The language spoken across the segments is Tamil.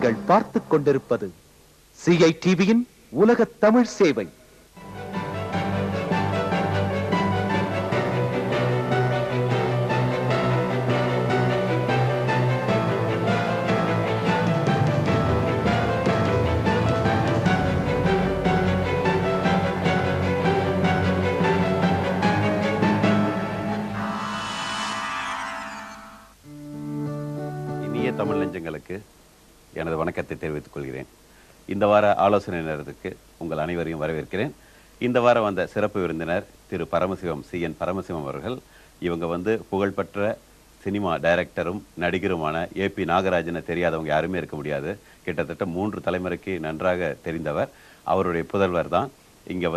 நீங்கள் பார்த்துக் கொண்டிருப்பது CITVயின் உலக தமிழ் சேவை. தமிழ் நெஞ்சங்களுக்கு எனது வணக்கத்தை தெரிவித்துக் கொள்கிறேன். இந்த வார ஆலோசனை நேரத்துக்கு உங்கள் அனைவரையும் வரவேற்கிறேன். இந்த வாரம் வந்த சிறப்பு விருந்தினர் திரு பரமசிவம் CN பரமசிவம் அவர்கள். இவங்க புகழ்பெற்ற சினிமா டைரக்டரும் நடிகருமான AP நாகராஜனை தெரியாதவங்க யாருமே இருக்க முடியாது. கிட்டத்தட்ட 3 தலைமுறைக்கு நன்றாக தெரிந்தவர். அவருடைய புதல்வர் தான். இங்க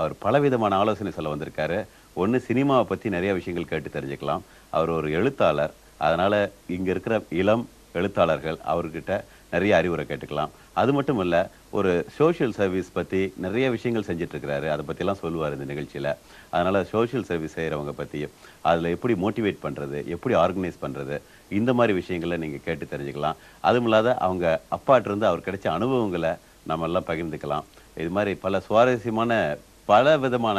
அவர் பலவிதமான ஆலோசனை சொல்ல வந்திருக்காரு. ஒன்று, சினிமாவை பற்றி நிறைய விஷயங்கள் கேட்டு தெரிஞ்சுக்கலாம். அவர் ஒரு எழுத்தாளர். அதனால இங்க இருக்கிற இளம் எழுத்தாளர்கள் அவர்கிட்ட நிறைய அறிவுரை கேட்டுக்கலாம். அது மட்டும் இல்ல, ஒரு சோஷியல் சர்வீஸ் பத்தி நிறைய விஷயங்கள் செஞ்சுட்டு இருக்கிறாரு. அதை பத்திலாம் சொல்லுவார் இந்த நிகழ்ச்சியில. அதனால சோஷியல் சர்வீஸ் செய்யறவங்க பத்தி, அதுல எப்படி மோட்டிவேட் பண்றது, எப்படி ஆர்கனைஸ் பண்றது, இந்த மாதிரி விஷயங்களை நீங்க கேட்டு தெரிஞ்சுக்கலாம். அதுவும் இல்லாத அவங்க அப்பாட்ட இருந்து அவர் கிடைச்ச அனுபவங்களை நம்ம எல்லாம் பகிர்ந்துக்கலாம். இது மாதிரி பல சுவாரஸ்யமான பல விதமான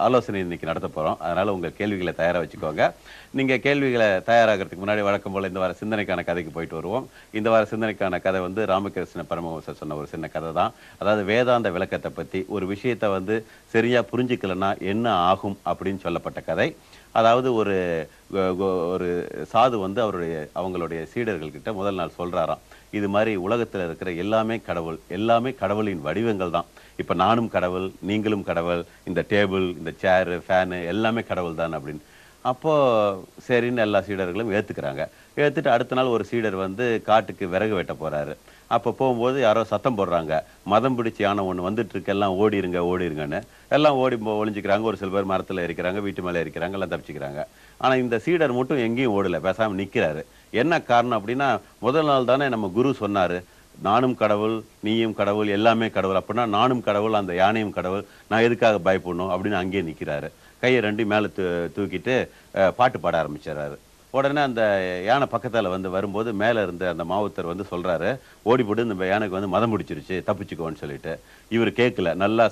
ஆலோசனை இன்னைக்கு நடத்த போறோம். அதனால உங்க கேள்விகளை தயாரா வச்சுக்கோங்க. நீங்க கேள்விகளை தயாராகிறதுக்கு முன்னாடி வழக்கம் போல இந்த வார சிந்தனைக்கான கதைக்கு போயிட்டு வருவோம். இந்த வார சிந்தனைக்கான கதை ராமகிருஷ்ண பரமஹம்சர் சொன்ன ஒரு சின்ன கதை தான். அதாவது வேதாந்த விளக்கத்தை பத்தி, ஒரு விஷயத்தை சரியா புரிஞ்சுக்கலன்னா என்ன ஆகும் அப்படின்னு சொல்லப்பட்ட கதை. அதாவது ஒரு சாது அவங்களுடைய சீடர்கள் கிட்ட முதல் நாள் சொல்றாராம், இது மாதிரி உலகத்துல இருக்கிற எல்லாமே கடவுள், எல்லாமே கடவுளின் வடிவங்கள் தான். இப்ப நானும் கடவுள், நீங்களும் கடவுள், இந்த டேபிள், இந்த சேரு, ஃபேனு எல்லாமே கடவுள் தான் அப்படின்னு. அப்போ சரின்னு எல்லா சீடர்களும் ஏத்துக்கிறாங்க. ஏத்துட்டு அடுத்த நாள் ஒரு சீடர் காட்டுக்கு விறகு வெட்ட போறாரு. அப்போ போகும்போது யாரோ சத்தம் போடுறாங்க, மதம் பிடிச்ச யானை ஒன்று வந்துட்டு இருக்கு, எல்லாம் ஓடிருங்கன்னு. எல்லாம் ஒளிஞ்சிக்கிறாங்க. ஒரு சில பேர் மரத்துல இருக்கிறாங்க, வீட்டு மேலே இருக்கிறாங்க, எல்லாம் தப்பிச்சுக்கிறாங்க. ஆனா இந்த சீடர் மட்டும் எங்கேயும் ஓடல, பேசாம நிக்கிறாரு. என்ன காரணம் அப்படின்னா, முதல் நாள் தானே நம்ம குரு சொன்னாரு, நானும் கடவுள், நீயும் கடவுள், எல்லாமே கடவுள். அப்படின்னா நானும் கடவுள், அந்த யானையும் கடவுள், நான் எதுக்காக பயப்படணும் அப்படின்னு அங்கேயே நிற்கிறாரு. கையை ரெண்டையும் மேலே தூக்கிட்டு பாட்டு பாட ஆரம்பிச்சிடறாரு. உடனே அந்த யானை பக்கத்தில் வரும்போது மேலே இருந்து அந்த மாவுத்தர் சொல்றாரு, ஓடிப்போட்டு இந்த யானைக்கு மதம் பிடிச்சிருச்சு, தப்பிச்சுக்கோன்னு சொல்லிட்டு. இவர் கேட்கல, நல்லா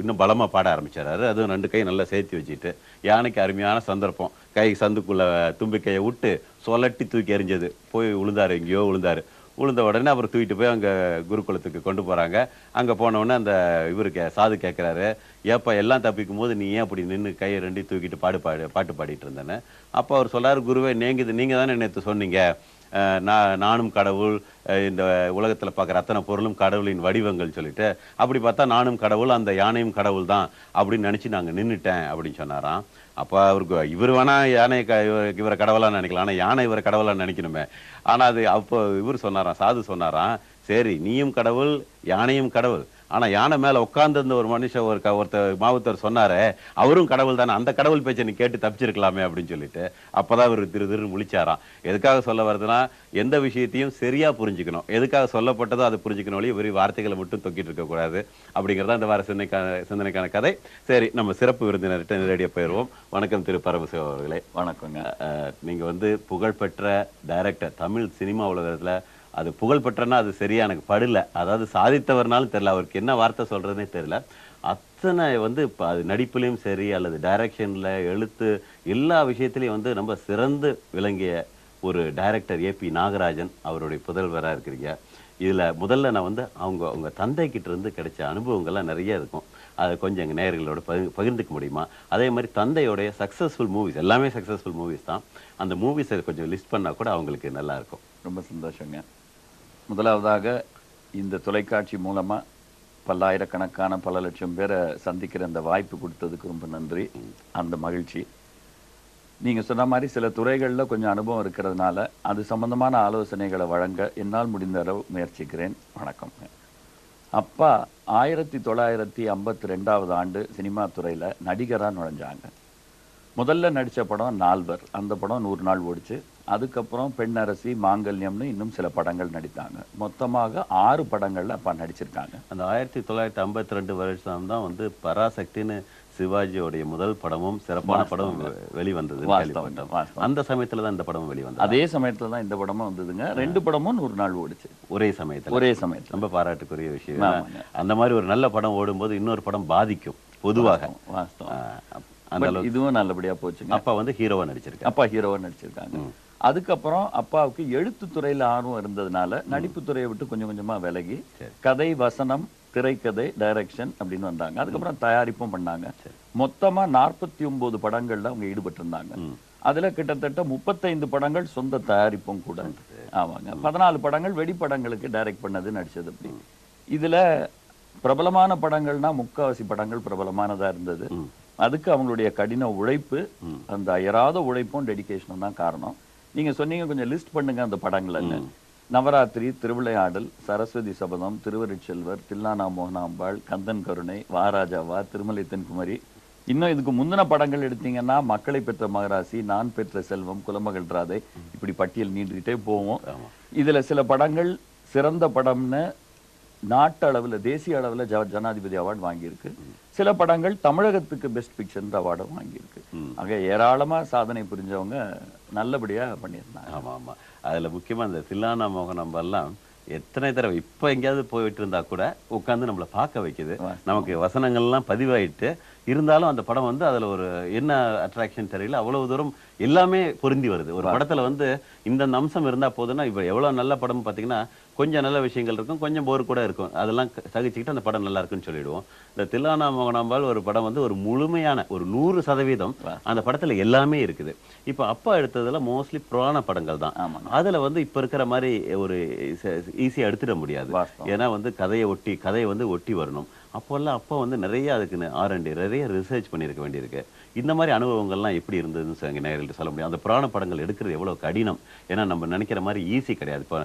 இன்னும் பலமாக பாட ஆரம்பிச்சிடறாரு. அதுவும் 2 கை நல்லா சேர்த்து வச்சுட்டு. யானைக்கு அருமையான சந்தர்ப்பம், கை சந்துக்குள்ள தும்பிக்கையை விட்டு சொலட்டி தூக்கி எறிஞ்சது, போய் விழுந்தாரு, எங்கேயோ விழுந்த உடனே அவர் தூக்கிட்டு போய் அங்கே குருகுலத்துக்கு கொண்டு போகிறாங்க. அங்கே போனவுடனே அந்த இவருக்கு சாது கேட்குறாரு, ஏப்பா எல்லாம் தப்பிக்கும் போது நீ ஏன் அப்படி நின்று கையை 2 தூக்கிட்டு பாட்டு பாடிட்டு இருந்தேன்னு. அப்போ அவர் சொல்கிறாரு, குருவே நீங்கள் தானே நேற்று சொன்னீங்க, நானும் கடவுள், இந்த உலகத்தில் பார்க்குற அத்தனை பொருளும் கடவுளின் வடிவங்கள் சொல்லிட்டு. அப்படி பார்த்தா நானும் கடவுள், அந்த யானையும் கடவுள் தான் அப்படின்னு நினச்சி நாங்கள் நின்றுட்டேன் அப்படின்னு சொன்னாராம். அப்போ அவருக்கு இவர் வேணா யானை இவரை கடவுளான்னு நினைக்கலாம், ஆனால் யானை இவரை கடவுளான்னு நினைக்கணுமே. ஆனால் அது அப்போ இவர் சொன்னாராம், சாது சொன்னாராம், சரி நீயும் கடவுள், யானையும் கடவுள், ஆனா யானை மேல உட்கார்ந்து ஒரு மனுஷன் ஒருத்தர் மாவுத்தர் சொன்னாரே, அவரும் கடவுள் தானே, அந்த கடவுள் பேச்சை நீ கேட்டு தப்பிச்சிருக்கலாமே அப்படின்னு சொல்லிட்டு. அப்பதான் இவர் திரு முழிச்சாராம். எதுக்காக சொல்ல வருதுன்னா, எந்த விஷயத்தையும் சரியா புரிஞ்சுக்கணும், எதுக்காக சொல்லப்பட்டதோ அதை புரிஞ்சுக்கணும், வெறும் வார்த்தைகளை மட்டும் தொக்கிட்டு இருக்க கூடாது அப்படிங்கிறதா இந்த வார சிந்தனைக்கான கதை. சரி, நம்ம சிறப்பு விருந்தினர்கிட்ட நேரடியாக போயிடுவோம். வணக்கம் திரு பரமசிவம் அவர்களே. வணக்கங்க. நீங்க புகழ்பெற்ற டைரக்டர், தமிழ் சினிமா உலகத்துல அது புகழ்பெற்றனா அது சரியா எனக்கு படல, அதாவது சாதித்தவர்னாலும் தெரியல, அவருக்கு என்ன வார்த்தை சொல்றதுனே தெரியல. அத்தனை அது நடிப்புலையும் சரி அல்லது டைரக்ஷன்ல, எழுத்து, எல்லா விஷயத்திலையும் ரொம்ப சிறந்து விளங்கிய ஒரு டைரக்டர் AP நாகராஜன் அவருடைய புதல்வராக இருக்கிறீங்க. இதுல முதல்ல நான் அவங்க தந்தை கிட்ட இருந்து கிடைச்ச அனுபவங்கள்லாம் நிறைய இருக்கும். அதை கொஞ்சம் எங்கள் நேயர்களோட பகிர்ந்துக்க முடியுமா? அதே மாதிரி தந்தையோடைய சக்ஸஸ்ஃபுல் மூவிஸ், எல்லாமே சக்ஸஸ்ஃபுல் மூவிஸ் தான், அந்த மூவிஸை கொஞ்சம் லிஸ்ட் பண்ணால் கூட அவங்களுக்கு நல்லா இருக்கும். ரொம்ப சந்தோஷங்க. முதலாவதாக இந்த தொலைக்காட்சி மூலமாக பல்லாயிரக்கணக்கான பல லட்சம் பேரை சந்திக்கிற அந்த வாய்ப்பு கொடுத்ததுக்கு ரொம்ப நன்றி. அந்த மகிழ்ச்சி. நீங்கள் சொன்ன மாதிரி சில துறைகளில் கொஞ்சம் அனுபவம் இருக்கிறதுனால அது சம்பந்தமான ஆலோசனைகளை வழங்க என்னால் முடிந்த அளவு முயற்சிக்கிறேன். வணக்கம். அப்பா 1952 ஆண்டு சினிமா துறையில் நடிகராக நுழைஞ்சாங்க. முதல்ல நடித்த படம் நால்வர், அந்த படம் 100 நாள் ஓடிச்சு. அதுக்கப்புறம் பெண்ணரசி, மாங்கல்யம்னு இன்னும் சில படங்கள் நடித்தாங்க. மொத்தமாக 6 படங்கள்ல அப்பா நடிச்சிருக்காங்க. அந்த 1952 வருஷம் தான் பராசக்தின்னு சிவாஜியோடைய முதல் படமும் சிறப்பான படம் வெளிவந்தது கேள்விப்பட்டோம். அந்த சமயத்துல தான் இந்த படம் வெளிவந்தது. அதே சமயத்துல தான் இந்த படமும் வந்ததுங்க. 2 படமும் 100 நாள் ஓடிச்சு ஒரே சமயத்துல. ரொம்ப பாராட்டுக்குரிய விஷயம். அந்த மாதிரி ஒரு நல்ல படம் ஓடும்போது இன்னொரு படம் பாதிக்கும் பொதுவாக. இதுவும் நல்லபடியா போச்சுங்க. அப்பா வந்து ஹீரோவா நடிச்சிருக்காங்க. அப்பா ஹீரோவா நடிச்சிருக்காங்க. அதுக்கப்புறம் அப்பாவுக்கு எழுத்துத்துறையில ஆர்வம் இருந்ததுனால நடிப்பு துறையை விட்டு கொஞ்சம் கொஞ்சமா விலகி கதை, வசனம், திரைக்கதை, டைரக்ஷன் அப்படின்னு வந்தாங்க. அதுக்கப்புறம் தயாரிப்பும் பண்ணாங்க. மொத்தமா 49 படங்கள்ல அவங்க ஈடுபட்டு இருந்தாங்க. அதுல கிட்டத்தட்ட 35 படங்கள் சொந்த தயாரிப்பும் கூட. ஆமாங்க. 14 படங்கள் வெடிப்படங்களுக்கு டைரக்ட் பண்ணது, நடிச்சது. அப்படி இதுல பிரபலமான படங்கள்னா முக்காவாசி படங்கள் பிரபலமானதா இருந்தது. அதுக்கு அவங்களுடைய கடின உழைப்பு, அந்த அயராத உழைப்பும் டெடிகேஷனும் தான் காரணம். நீங்க சொன்னீங்க கொஞ்சம் லிஸ்ட் பண்ணுங்க அந்த படங்கள்ல. நவராத்திரி, திருவிளையாடல், சரஸ்வதி சபதம், திருவருட்செல்வர், தில்லானா மோகனாம்பாள், கந்தன் கருணை, வாராஜாவா, திருமலை தென்குமரி. இன்னும் இதுக்கு முந்தின படங்கள் எடுத்தீங்கன்னா மக்களை பெற்ற மகராசி, நான் பெற்ற செல்வம், குலமகள் ராதை, இப்படி பட்டியல் நீண்டுகிட்டே போவோம். இதுல சில படங்கள் சிறந்த படம்னு நாட்டு அளவுல, தேசிய அளவுல ஜனாதிபதி அவார்டு வாங்கியிருக்கு. சில படங்கள் தமிழகத்துக்கு பெஸ்ட் பிக்சர் அவார்டும் வாங்கியிருக்கு. ஆக ஏராளமா சாதனை புரிஞ்சவங்க நல்லபடியா பண்ணியிருந்தாங்க. ஆமா ஆமா. அதுல முக்கியமா இந்த தில்லானா மோகனாம்பாள்லாம் எத்தனை தடவை இப்ப எங்கேயாவது போயிட்டு இருந்தா கூட உட்காந்து நம்மளை பார்க்க வைக்குது. நமக்கு வசனங்கள்லாம் பதிவாயிட்டு இருந்தாலும் அந்த படம் வந்து அதுல ஒரு என்ன அட்ராக்ஷன் தெரியல, அவ்வளவு தூரம் எல்லாமே பொருந்தி வருது. ஒரு படத்துல வந்து இந்த அம்சம் இருந்தா போதுன்னா, இப்ப எவ்வளவு நல்ல படம் பாத்தீங்கன்னா கொஞ்சம் நல்ல விஷயங்கள் இருக்கும், கொஞ்சம் போர் கூட இருக்கும். அதெல்லாம் சகிச்சுக்கிட்டு அந்த படம் நல்லா இருக்குன்னு சொல்லிடுவோம். இந்த தில்லானா மோகனாம்பாள் ஒரு படம் வந்து ஒரு முழுமையான ஒரு 100% அந்த படத்துல எல்லாமே இருக்குது. இப்ப அப்பா எடுத்ததுல மோஸ்ட்லி புராண படங்கள் தான். அதுல வந்து இப்ப இருக்கிற மாதிரி ஒரு ஈஸியா எடுத்துட முடியாது. ஏன்னா வந்து கதையை வந்து ஒட்டி வரணும். அப்போல்லாம் அப்பா வந்து நிறைய அதுக்கு R&D நிறைய ரிசர்ச் பண்ணியிருக்க வேண்டியிருக்கு. இந்த மாதிரி அனுபவங்கள்லாம் எப்படி இருந்ததுன்னு நேரில் சொல்ல முடியும். அந்த புராண படங்கள் எடுக்கிறது எவ்வளவு கடினம். ஏன்னா நம்ம நினைக்கிற மாதிரி ஈஸி கிடையாது. இப்போ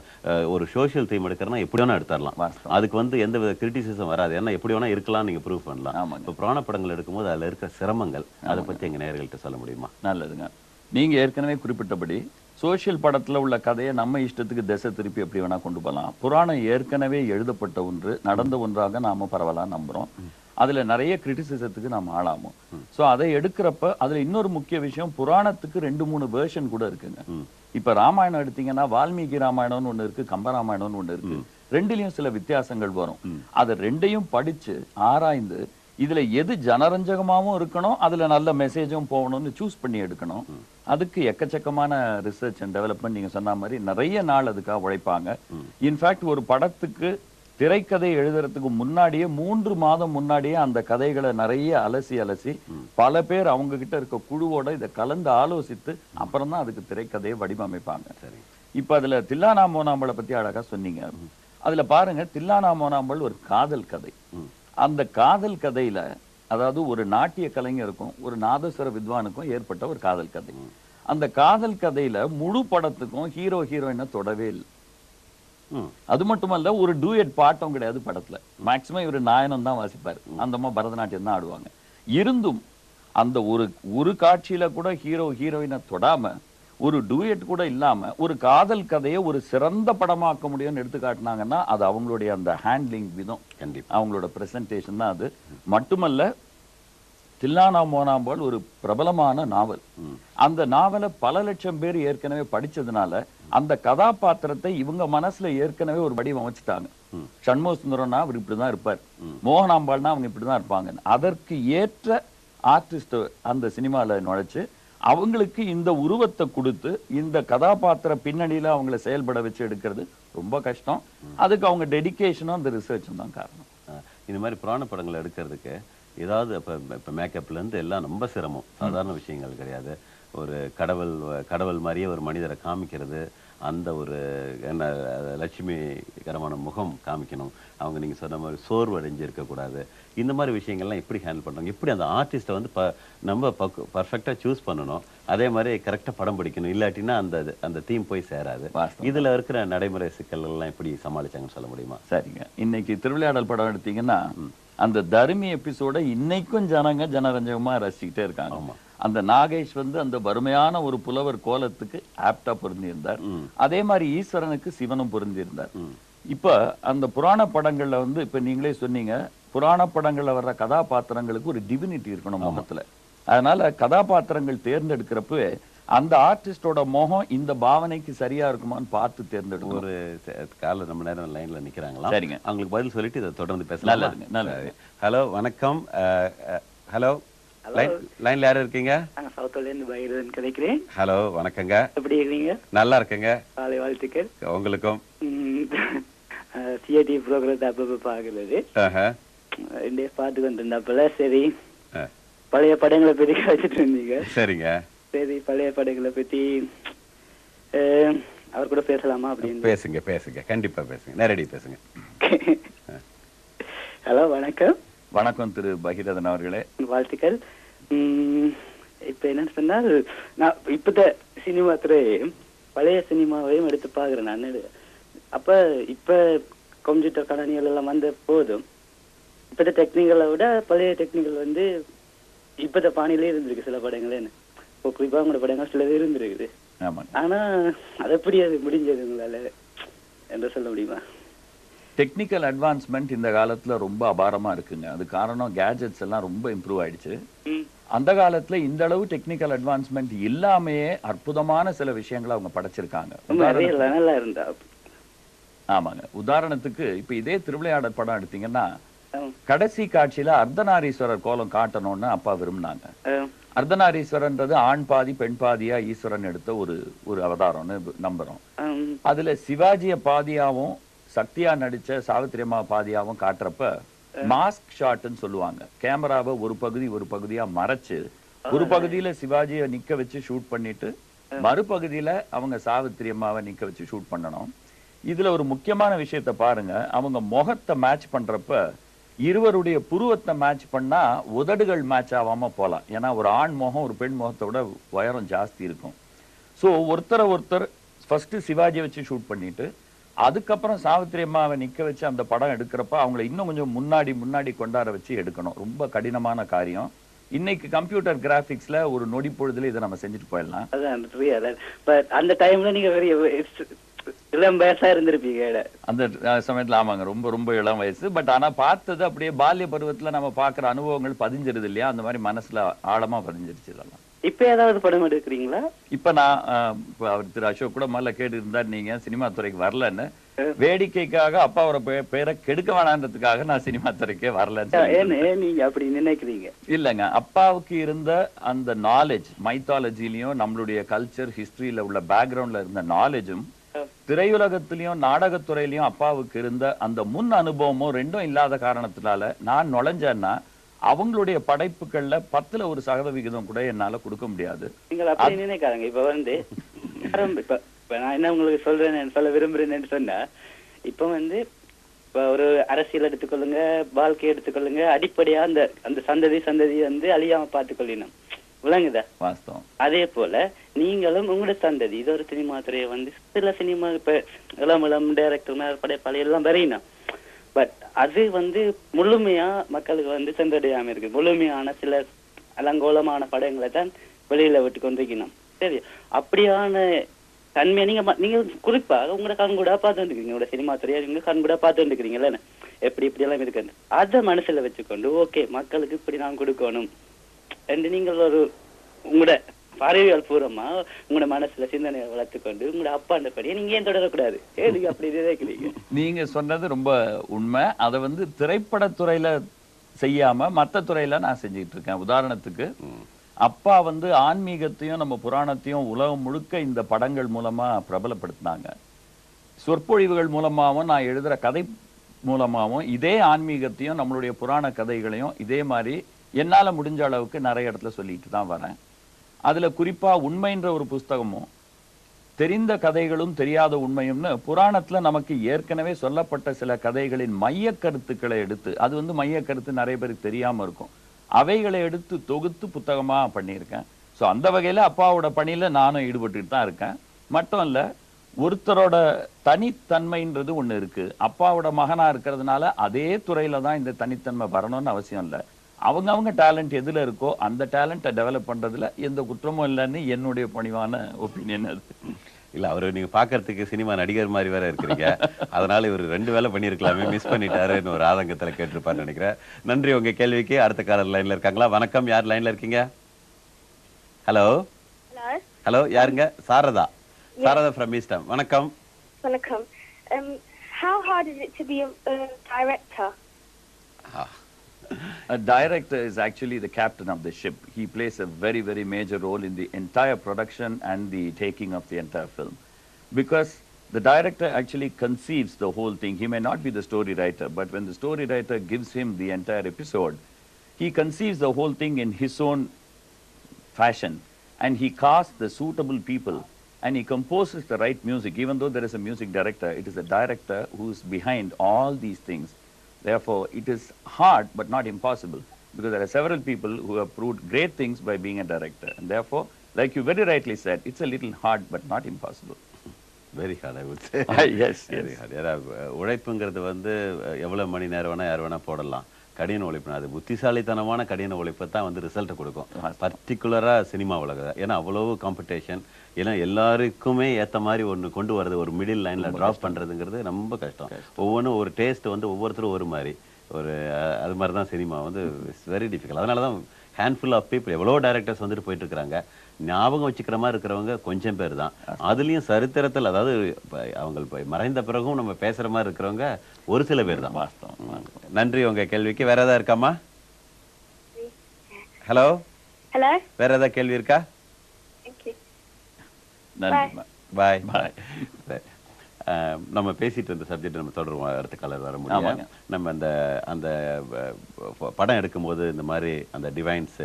ஒரு சோஷியல் தீம் எடுக்கிறனா எப்படி வேணா எடுத்துடலாம். அதுக்கு வந்து எந்த வித கிரிட்டிசிசம் வராது. ஏன்னா எப்படி வேணா இருக்கலாம், நீங்க ப்ரூவ் பண்ணலாம். இப்போ புராண படங்கள் எடுக்கும்போது அதுல இருக்கிற சிரமங்கள், அதை பத்தி எங்க நேயர்கள்ட்ட சொல்ல முடியுமா? நல்லதுங்க. நீங்க ஏற்கனவே குறிப்பிட்டபடி சோசியல் படத்துல உள்ள கதையை நம்ம இஷ்டத்துக்கு திசை திருப்பி எப்படி வேணா கொண்டு போகலாம். புராணம் ஏற்கனவே எழுதப்பட்ட ஒன்று, நடந்த ஒன்றாக நாம பரவலா நம்புறோம். அதுல நிறைய கிரிட்டிசிசத்துக்கு நாம் ஆளாமோம். சோ அதை எடுக்கிறப்ப அதுல இன்னொரு முக்கிய விஷயம், புராணத்துக்கு 2-3 வேர்ஷன் கூட இருக்குங்க. இப்ப ராமாயணம் எடுத்தீங்கன்னா வால்மீகி ராமாயணம்னு ஒண்ணு இருக்கு, கம்ப ராமாயணம்னு ஒண்ணு இருக்கு. ரெண்டுலயும் சில வித்தியாசங்கள் வரும். அதை ரெண்டையும் படிச்சு ஆராய்ந்து இதுல எது ஜனரஞ்சகமாவும் இருக்கணும், அதுல நல்ல மெசேஜும் போகணும்னு சூஸ் பண்ணி எடுக்கணும். அதுக்கு எக்கச்சக்கமான ரிசர்ச் அண்ட் டெவலப்மெண்ட் நீங்க சொன்ன மாதிரி நிறைய நாள் அதுக்காக உழைப்பாங்க. இன்ஃபேக்ட் ஒரு படத்துக்கு திரைக்கதை எழுதுறதுக்கு முன்னாடியே 3 மாதம் முன்னாடியே அந்த கதைகளை நிறைய அலசி பல பேர் அவங்க கிட்ட இருக்க குழுவோட இதை கலந்து ஆலோசித்து அப்புறம் தான் அதுக்கு திரைக்கதையை வடிவமைப்பாங்க. இப்ப அதுல தில்லானா மோகனாம்பாளை பத்தி அழகா சொன்னீங்க. அதுல பாருங்க, தில்லானா மோகனாம்பாள் ஒரு காதல் கதை. அந்த காதல் கதையில அதாவது ஒரு நாட்டிய கலைஞருக்கும் ஒரு நாதஸ்வர வித்வானுக்கும் ஏற்பட்ட ஒரு காதல் கதை. அந்த காதல் கதையில முழு படத்துக்கும் ஹீரோ ஹீரோயினை தொடவே இல்லை. அது மட்டுமல்ல, ஒரு டூயட் பாட்டும் கிடையாது படத்துல. மேக்சிமம் இவர் நாயனம் தான் வாசிப்பாரு, அந்த அம்மா பரதநாட்டியம் தான் ஆடுவாங்க. இருந்தும் அந்த ஒரு காட்சியில கூட ஹீரோ ஹீரோயினை தொடாம, ஒரு டூயட் கூட இல்லாம ஒரு காதல் கதையை ஒரு சிறந்த படமாக்க முடியும்னு எடுத்து காட்டினாங்கன்னா அது அவங்களுடைய அந்த ஹேண்ட்லிங் விதம், அவங்களோட பிரசன்டேஷன் தான். அது மட்டுமல்ல, தில்லானா மோகனாம்பாள் ஒரு பிரபலமான நாவல். அந்த நாவலை பல லட்சம் பேர் ஏற்கனவே படிச்சதுனால அந்த கதாபாத்திரத்தை இவங்க மனசுல ஏற்கனவே ஒரு வடிவம் அமைச்சிட்டாங்க. சண்முக சுந்தரம்னா அவர் இப்படிதான் இருப்பார், மோகனாம்பாள்னா அவங்க இப்படிதான் இருப்பாங்க. அதற்கு ஏற்ற ஆர்டிஸ்ட் அந்த சினிமால நுழைச்சு அவங்களுக்கு இந்த உருவத்தை கொடுத்து இந்த கதாபாத்திர பின்னணியில அவங்கள செயல்பட வச்சு எடுக்கிறது ரொம்ப கஷ்டம். அதுக்கு அவங்க டெடிகேஷனும் அந்த ரிசர்ச்சும் தான் காரணம். இந்த மாதிரி புராண படங்களை எடுக்கிறதுக்கு ஏதாவது இப்போ மேக்கப்ல இருந்து எல்லாம் ரொம்ப சிரமம், சாதாரண விஷயங்கள் கிடையாது. ஒரு கடவுள் மாதிரியே ஒரு மனிதரை காமிக்கிறது, அந்த ஒரு என்ன லட்சுமிகரமான முகம் காமிக்கணும். அவங்க நீங்க சொன்ன மாதிரி சோர்வு அடைஞ்சு இருக்கக்கூடாது. இந்த மாதிரி விஷயங்கள்லாம் எப்படி ஹேண்டில் பண்றாங்க, எப்படி அந்த ஆர்டிஸ்ட்டை வந்து நம்ம பர்ஃபெக்டா சூஸ் பண்ணணும், அதே மாதிரி கரெக்டா படம் பிடிக்கணும். இல்லாட்டினா அந்த தீம் போய் சேராது. இதுல இருக்கிற நடைமுறை சிக்கல் எல்லாம் எப்படி சமாளிச்சாங்கன்னு சொல்ல முடியுமா? சரிங்க. இன்னைக்கு திருவிளையாடல் படம் எடுத்தீங்கன்னா அந்த தர்மி எபிசோட இன்னைக்கும் ஜனரஞ்சகமா ரசிச்சுக்கிட்டே இருக்காங்க. அந்த நாகேஷ் வந்து அந்த வறுமையான ஒரு புலவர் கோலத்துக்கு ஆப்டா பொருந்தியிருந்தார். அதே மாதிரி ஈஸ்வரனுக்கு சிவனும் பொருந்தியிருந்தார். இப்ப அந்த புராண படங்கள்ல வந்து இப்ப நீங்களே சொன்னீங்க, புராண படங்கள்ல வர்ற கதாபாத்திரங்களுக்கு ஒரு டிவினிட்டி இருக்கணும் முகத்துல. அதனால கதாபாத்திரங்கள் தேர்ந்தெடுக்கிறப்ப அந்த ஆர்டிஸ்டோட முகம் இந்த பாவனைக்கு சரியா இருக்குமான்னு பார்த்து தேர்ந்தெடுக்கணும். ஒரு கால நம்ம நேரம் லைன்ல நிக்கிறாங்களா? சரிங்க, அவங்களுக்கு பதில் சொல்லிட்டு இதை தொடர்ந்து பேசலாம். நல்லதுங்க, நல்லது. ஹலோ, வணக்கம். ஹலோ, லைன்ல யாரு இருக்கீங்க? சவுத்ல இருந்து பைரவன் கிடைக்கிறேன். ஹலோ, வணக்கங்க. எப்படி இருக்கீங்க? நல்லா இருக்கேங்க. காலை வாழ்த்துக்கள் உங்களுக்கும். சிஐடி ப்ரோக்ராம் அப்பப்ப பாக்குறது ரெண்டே பார்த்து கொண்டிருந்தாப்பல சரி பழைய படங்களை பத்தி கழிச்சிட்டு இருந்தீங்க. சரிங்க, சரி பழைய படங்களை பத்தி அவர் கூட பேசலாமா அப்படின்னு. பேசுங்க பேசுங்க, கண்டிப்பா பேசுங்க, நேரடி பேசுங்க. ஹலோ, வணக்கம். வணக்கம் திரு பகீரதன் அவர்களே, வாழ்த்துக்கள். இப்ப என்னன்னு சொன்னால் நான் இப்ப சினிமா துறையே பழைய சினிமாவையும் எடுத்து பாக்குறேன் நான். அப்ப இப்ப கம்ப்யூட்டர் கணனிகள் எல்லாம் வந்த போதும் இப்ப டெக்னிக்கலை விட பழைய டெக்னிக்கல் வந்து இப்ப பாணியிலே இருந்திருக்கு சில படங்களேன்னு. இப்போ குறிப்பா உங்களோட படங்கள் சிலது இருந்திருக்குது. ஆனா அது எப்படி அது முடிஞ்சது உங்களால என்று சொல்ல முடியுமா? டெக்னிக்கல் அட்வான்ஸ்மெண்ட் இந்த காலத்துல ரொம்ப அபாரமா இருக்குங்க. அது காரணம் கேஜெட்ஸ் எல்லாம் ரொம்ப இம்ப்ரூவ் ஆயிடுச்சு. அந்த காலத்துல இந்த அளவு டெக்னிக்கல் அட்வான்ஸ்மெண்ட் இல்லாமையே அற்புதமான சில விஷயங்களை அவங்க படைச்சிருக்காங்க. ஆமாங்க, உதாரணத்துக்கு இப்ப இதே திருவிளையாடல் படம் எடுத்தீங்கன்னா கடைசி காட்சியில அர்த்தநாரீஸ்வரர் கோலம் காட்டணும்னு அப்பா விரும்பினாங்க. அர்த்தநாரீஸ்வரன்றது ஆண் பாதி பெண் பாதியா ஈஸ்வரன் எடுத்த ஒரு அவதாரம்னு நம்புறோம். அதுல சிவாஜிய பாதியாவும் சக்தியா நடிச்ச சாவித்திரி அம்மா பாதியாவும் காட்டுறப்ப மாஸ்க் ஷாட்னு சொல்லுவாங்க. கேமராவை ஒரு பகுதியா மறைச்சு ஒரு பகுதியில சிவாஜியை நிக்க வச்சு ஷூட் பண்ணிட்டு மறுபகுதியில அவங்க சாவித்திரி அம்மாவை நிக்க வச்சு ஷூட் பண்ணணும். இதுல ஒரு முக்கியமான விஷயத்த பாருங்க, அவங்க முகத்தை மேட்ச் பண்றப்ப இருவருடைய புருவத்தை மேட்ச் பண்ணா உதடுகள் மேட்ச் ஆகாம போலாம். ஏன்னா ஒரு ஆண் முகம் ஒரு பெண் முகத்தை விட உயரம் ஜாஸ்தி இருக்கும். ஸோ ஒருத்தர் ஃபர்ஸ்ட் சிவாஜியை வச்சு ஷூட் பண்ணிட்டு அதுக்கப்புறம் சாவித்திரி அம்மாவை நிக்க வச்சு அந்த படம் எடுக்கிறப்ப அவங்களை இன்னும் கொஞ்சம் முன்னாடி கொண்டாட வச்சு எடுக்கணும். ரொம்ப கடினமான காரியம். இன்னைக்கு கம்ப்யூட்டர் கிராபிக்ஸ்ல ஒரு நொடி பொழுதுல இதை நம்ம செஞ்சுட்டு போயிடலாம். அந்த டைம்ல நீங்க இளம் வயசா இருந்திருப்பீங்க அந்த சமயத்துல. ஆமாங்க, ரொம்ப இளம் வயசு. பட் ஆனா பார்த்தது அப்படியே பால்ய பருவத்துல நம்ம பாக்குற அனுபவங்கள் பதிஞ்சிருது இல்லையா, அந்த மாதிரி மனசுல ஆழமா பதிஞ்சிருச்சு இதெல்லாம். இப்ப ஏதாவது படம் எடுக்கிறீங்களா? இப்ப நான் அவர் திரு அசோக் கூட முதல்ல கேட்டு இருந்தா நீங்க சினிமா துறைக்கு வரலன்னு. வேடிக்கைக்காக அப்பாவோட பேரை கெடுக்க வேணான்றதுக்காக நான் சினிமா துறைக்கே வரலன்னு நீங்க அப்படி நினைக்கிறீங்க? இல்லங்க, அப்பாவுக்கு இருந்த அந்த நாலேஜ், மைத்தாலஜிலையும் நம்மளுடைய கல்ச்சர் ஹிஸ்டரியில உள்ள பேக்ரவுண்ட்ல இருந்த நாலேஜும் திரையுலகத்திலையும் நாடகத்துறையிலையும் அப்பாவுக்கு இருந்த அந்த முன் அனுபவமும் ரெண்டும் இல்லாத காரணத்தினால நான் நுழைஞ்சேன்னா அவங்களுடைய படைப்புகள்ல 10ல் 1% கூட என்னால கொடுக்க முடியாது. நீங்கள் அப்படி நினைக்காதீங்க. இப்ப வந்து இப்ப நான் என்ன உங்களுக்கு சொல்ல விரும்புறேன்னு சொன்னா, இப்ப வந்து ஒரு அரசியல் எடுத்துக்கொள்ளுங்க, வாழ்க்கை எடுத்துக்கொள்ளுங்க, அடிப்படையா அந்த சந்ததி வந்து அழியாம பார்த்துக்கொள்ளணும். விளங்குதா? வாஸ்தவம். அதே போல நீங்களும் உங்களோட சந்ததி இது ஒரு சினிமா துறையை வந்து சில சினிமா இப்ப இளம் டைரக்டர் படைப்பாளி எல்லாம் வரையினோம். பட் அது வந்து முழுமையா மக்களுக்கு வந்து சென்றடையாம இருக்கு. முழுமையான சில அலங்கோலமான படங்களை தான் வெளியில விட்டு கொண்டிருக்கணும். சரி, அப்படியான தன்மையை நீங்க குறிப்பாக உங்களோட கண்கூடா பார்த்துருக்கீங்க. உங்களோட சினிமா துறையை நீங்க கண்கூடா பார்த்துருக்கிறீங்கல்ல, எப்படி எல்லாம் இருக்கு. அதை மனசுல வச்சுக்கொண்டு ஓகே மக்களுக்கு இப்படி நான் கொடுக்கணும் என்று நீங்கள் ஒரு உங்களோட அறிவியல் பூர்வமா உங்களோட மனசுல சிந்தனையை வளர்த்துக்கொண்டு உங்களோட அப்பாண்ட படியை நீங்க ஏன் தொடரக்கூடாது? ஏதுக்கு அப்படி நினைக்கிறீங்க? நீங்க சொன்னது ரொம்ப உண்மை. அதை வந்து திரைப்படத்துறையில செய்யாம மற்ற துறையில நான் செஞ்சுட்டு இருக்கேன். உதாரணத்துக்கு அப்பா வந்து ஆன்மீகத்தையும் நம்ம புராணத்தையும் உலகம் முழுக்க இந்த படங்கள் மூலமா பிரபலப்படுத்தினாங்க. சொற்பொழிவுகள் மூலமாகவும் நான் எழுதுற கதை மூலமாகவும் இதே ஆன்மீகத்தையும் நம்மளுடைய புராண கதைகளையும் இதே மாதிரி என்னால முடிஞ்ச அளவுக்கு நிறைய இடத்துல சொல்லிட்டு தான் வரேன். அதுல குறிப்பா உண்மைன்ற ஒரு புஸ்தகமும் தெரிந்த கதைகளும் தெரியாத உண்மையும்னு புராணத்துல நமக்கு ஏற்கனவே சொல்லப்பட்ட சில கதைகளின் மைய கருத்துக்களை எடுத்து, அது வந்து மைய கருத்து நிறைய பேருக்கு தெரியாம இருக்கும், அவைகளை எடுத்து தொகுத்து புத்தகமா பண்ணியிருக்கேன். ஸோ அந்த வகையில அப்பாவோட பணியில நானும் ஈடுபட்டுட்டு தான் இருக்கேன். மட்டும் இல்ல, ஒருத்தரோட தனித்தன்மைன்றது ஒண்ணு இருக்கு. அப்பாவோட மகனா இருக்கிறதுனால அதே துறையில தான் இந்த தனித்தன்மை வரணும்னு அவசியம் இல்லை. அவங்க டேலண்ட் எதுல இருக்கோ அந்த டேலண்ட்டை டெவலப் பண்றதுல எந்த குற்றமும் இல்லைன்னு என்னுடைய பணிவான ஒப்பீனியன் அது. இல்ல அவரு நீங்க பாக்குறதுக்கு சினிமா நடிகர் மாதிரி வேற இருக்கிறீங்க. அதனால இவர் 2 வேலை பண்ணியிருக்கலாமே, மிஸ் பண்ணிட்டாருன்னு ஒரு ஆதங்கத்துல கேட்டிருப்பாருன்னு நினைக்கிறேன். நன்றி உங்க கேள்விக்கு. அடுத்த காலர் லைன்ல இருக்காங்களா? வணக்கம், யார் லைன்ல இருக்கீங்க? ஹலோ ஹலோ, யாருங்க? சாரதா. சாரதா ஃப்ரம் ஈஸ்டம். வணக்கம். வணக்கம். How hard is it to be a director? A director is actually the captain of the ship. He plays a very, very major role in the entire production and the taking of the entire film. Because the director actually conceives the whole thing. He may not be the story writer, but when the story writer gives him the entire episode, he conceives the whole thing in his own fashion, and he casts the suitable people, and he composes the right music. Even though there is a music director, it is the director who is behind all these things. Therefore, it is hard but not impossible, because there are several people who have proved great things by being a director. And therefore, like you very rightly said, it's a little hard but not impossible. Very hard, I would say. Yes, Very yes. hard. ஏன்னா உழைப்புங்கிறது வந்து எவ்வளவு மணி நேரம் வேணா யார் வேணா போடலாம். கடின உழைப்பு, அது புத்திசாலித்தனமான கடின உழைப்பை தான் வந்து ரிசல்ட் கொடுக்கும். பர்டிகுலரா சினிமா உலகம், ஏன்னா அவ்வளவு காம்படிஷன். ஏன்னா எல்லாருக்குமே ஏத்த மாதிரி ஒண்ணு கொண்டு வரது, ஒரு மிடில் லைன்ல டிராப் பண்றதுங்கிறது ரொம்ப கஷ்டம். ஒவ்வொன்றும் ஒரு டேஸ்ட் வந்து ஒவ்வொருத்தரும் ஒரு மாதிரி, ஒரு அது மாதிரி தான் சினிமா வந்து இட்ஸ் வெரி டிஃபிகல்ட். அதனால தான் ஹேண்ட்ஃபுல் ஆஃப் பீப்புள், எவ்வளோ டைரக்டர்ஸ் வந்துட்டு போயிட்டு இருக்கிறாங்க. ஞாபகம் வச்சுக்கிற மாதிரி இருக்கிறவங்க கொஞ்சம் பேர் தான். அதுலயும் சரித்திரத்தில், அதாவது அவங்க மறைந்த பிறகும் நம்ம பேசுற மாதிரி இருக்கிறவங்க ஒரு சில பேர் தான். வாஸ்தவம். நன்றி உங்க கேள்விக்கு. வேற ஏதாவது இருக்காமா? Hello Hello? வேற ஏதாவது கேள்வி இருக்கா? Thank you. நன்றி. பாய் பாய். நம்ம பேசிட்டு இருந்த சப்ஜெக்ட் நம்ம தொடருவோம். அடுத்த கலர் வர முடியும். நம்ம அந்த அந்த படம் எடுக்கும்போது இந்த மாதிரி அந்த டிவைன்ஸ்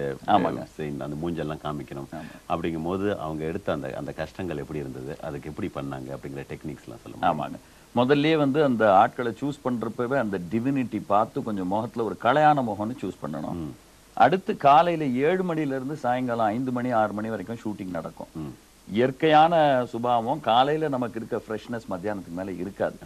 அந்த மூஞ்செல்லாம் காமிக்கணும் அப்படிங்கும் போது அவங்க எடுத்த அந்த அந்த கஷ்டங்கள் எப்படி இருந்தது, அதுக்கு எப்படி பண்ணாங்க அப்படிங்கிற டெக்னிக்ஸ்லாம் சொல்லுவாங்க. ஆமாங்க. முதல்ல வந்து அந்த ஆட்களை சூஸ் பண்றப்பவே அந்த டிவினிட்டி பார்த்து கொஞ்சம் முகத்துல ஒரு கலையான முகம்னு சூஸ் பண்ணணும். அடுத்து காலையில 7 மணில இருந்து சாயங்காலம் 5 மணி 6 மணி வரைக்கும் ஷூட்டிங் நடக்கும். இயற்கையான சுபாவம் காலையில நமக்கு இருக்க ஃப்ரெஷ்னஸ் மத்தியானத்துக்கு மேல இருக்காது.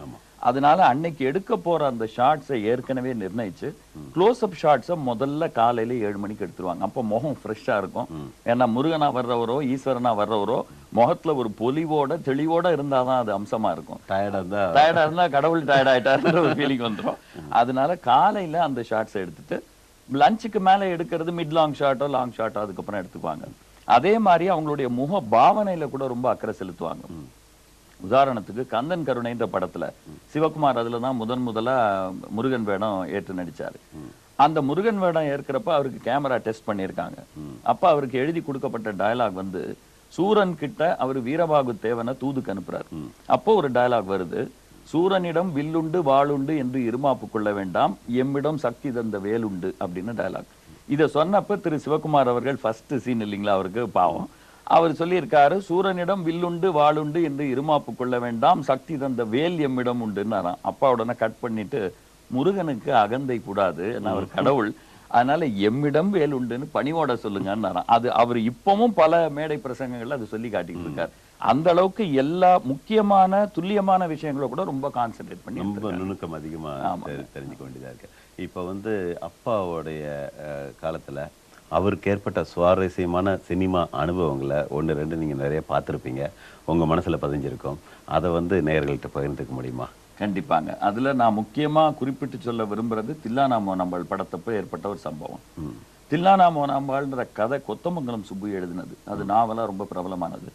அதனால அன்னைக்கு எடுக்க போற அந்த ஷாட்ஸை ஏற்கனவே நிர்ணயிச்சு க்ளோஸ் அப் ஷாட்ஸை முதல்ல காலையில 7 மணிக்கு எடுத்துருவாங்க. அப்போ முகம் ஃப்ரெஷ்ஷா இருக்கும். ஏன்னா முருகனா வர்றவரோ ஈஸ்வரனா வர்றவரோ முகத்துல ஒரு பொலிவோட தெளிவோட இருந்தாதான் அது அம்சமா இருக்கும். டயர்டா இருந்தா கடவுள் டயர்ட் ஆயிட்டாருன்ற ஒரு ஃபீலிங் வந்துடும். அதனால காலையில அந்த ஷாட்ஸை எடுத்துட்டு லஞ்சுக்கு மேல எடுக்கிறது மிட் லாங் ஷாட்டோ லாங் ஷாட்டோ அதுக்கப்புறம் எடுத்துக்குவாங்க. அதே மாதிரி அவங்களுடைய முக பாவனையில கூட ரொம்ப அக்கறை செலுத்துவாங்க. உதாரணத்துக்கு கந்தன் கருணைன்ற படத்துல சிவகுமார் அதுலதான் முதலா முருகன் வேடம் ஏற்று நடிச்சாரு. அந்த முருகன் வேடம் ஏற்கிறப்ப அவருக்கு கேமரா டெஸ்ட் பண்ணியிருக்காங்க. அப்ப அவருக்கு எழுதி கொடுக்கப்பட்ட டயலாக் வந்து சூரன் கிட்ட அவர் வீரபாகு தேவனை தூதுக்கு அனுப்புறாரு. அப்போ ஒரு டயலாக் வருது, சூரனிடம் வில்லுண்டு வாளுண்டு என்று இருமாப்பு கொள்ள வேண்டாம், எம்மிடம் சக்தி தந்த வேலுண்டு அப்படின்னு டயலாக். இதை சொன்னப்ப திரு சிவகுமார் அவர்கள் ஃபர்ஸ்ட் சீன் இல்லைங்களா, அவருக்கு பாவம், அவர் சொல்லியிருக்காரு சூரனிடம் வில்லுண்டு வாளுண்டு என்று இருமாப்பு கொள்ள வேண்டாம், சக்தி தந்த வேல் எம்மிடம் உண்டுன்னாராம். அப்பா உடனே கட் பண்ணிட்டு முருகனுக்கு அகந்தை கூடாது, அவர் கடவுள், அதனால எம்மிடம் வேல் உண்டுன்னு பணிவோட சொல்லுங்கன்னாராம். அது அவர் இப்பவும் பல மேடை பிரசங்கங்கள்ல அது சொல்லி காட்டிட்டு இருக்காரு. அந்த அளவுக்கு எல்லா முக்கியமான துல்லியமான விஷயங்களை கூட ரொம்ப கான்சென்ட்ரேட் பண்ணி ரொம்ப நுணுக்கம் அதிகமா தெரிஞ்சுக்க வேண்டியதா இருக்கு. இப்ப வந்து அப்பாவுடைய காலத்துல அவருக்கு ஏற்பட்ட சுவாரஸ்யமான சினிமா அனுபவங்களை 1 2 நீங்க நிறைய பார்த்திருப்பீங்க, உங்க மனசுல பதிஞ்சிருக்கும். அதை வந்து நேயர்கள்ட்ட பகிர்ந்துக்க முடியுமா? கண்டிப்பாங்க. அதுல நான் முக்கியமா குறிப்பிட்டு சொல்ல விரும்புறது தில்லானா மோனாம்பாள் படத்தப்ப ஏற்பட்ட ஒரு சம்பவம். தில்லானா மோனாம்பாள்ன்ற கதை கொத்தமங்கலம் சுப்பு எழுதினது. அது நாவலா ரொம்ப பிரபலமானது.